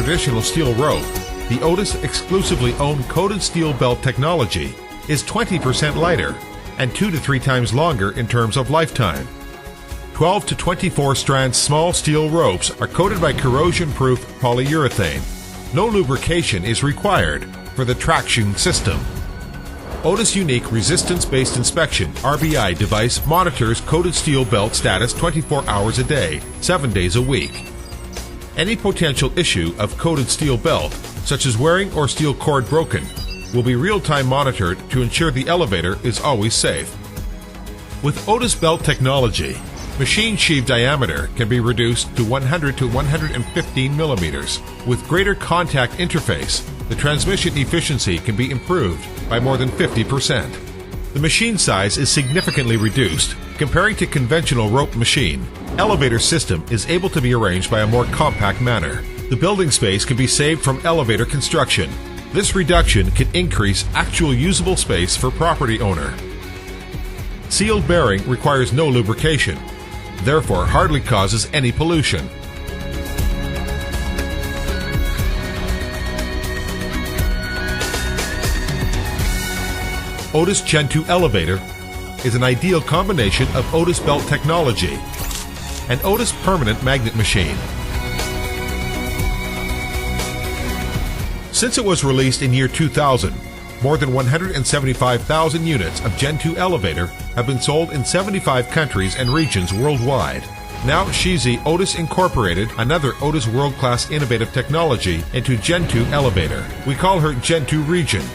traditional steel rope, the Otis exclusively owned coated steel belt technology is 20% lighter and 2 to 3 times longer in terms of lifetime. 12 to 24 strand small steel ropes are coated by corrosion-proof polyurethane. No lubrication is required for the traction system. Otis' unique resistance-based inspection (RBI) device monitors coated steel belt status 24 hours a day, 7 days a week. Any potential issue of coated steel belt, such as wearing or steel cord broken, will be real-time monitored to ensure the elevator is always safe. With Otis belt technology, machine sheave diameter can be reduced to 100 to 115 millimeters. With greater contact interface, the transmission efficiency can be improved by more than 50%. The machine size is significantly reduced. Comparing to conventional rope machine, elevator system is able to be arranged by a more compact manner. The building space can be saved from elevator construction. This reduction can increase actual usable space for property owner. Sealed bearing requires no lubrication, therefore hardly causes any pollution. Otis GeN2 elevator is an ideal combination of Otis belt technology and Otis permanent magnet machine. Since it was released in year 2000, more than 175,000 units of GeN2 elevator have been sold in 75 countries and regions worldwide. Now Xizi Otis incorporated another Otis world-class innovative technology into GeN2 elevator. We call her GeN2 Regen.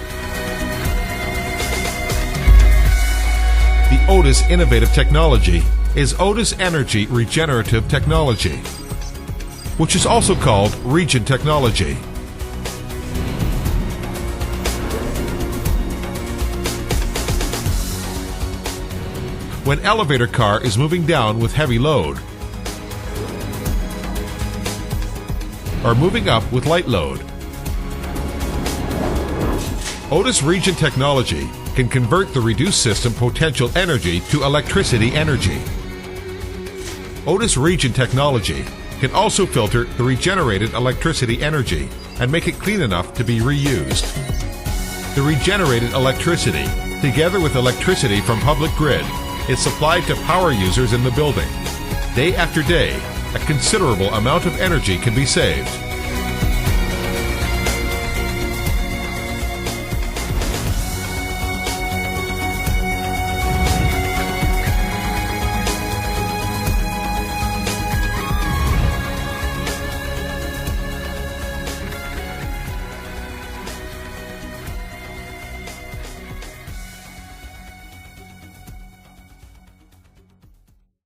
The Otis innovative technology is Otis Energy Regenerative Technology, which is also called Regen Technology. When elevator car is moving down with heavy load or moving up with light load, Otis Regen Technology can convert the reduced system potential energy to electricity energy. Otis Regen Technology can also filter the regenerated electricity energy and make it clean enough to be reused. The regenerated electricity, together with electricity from public grid, is supplied to power users in the building. Day after day, a considerable amount of energy can be saved.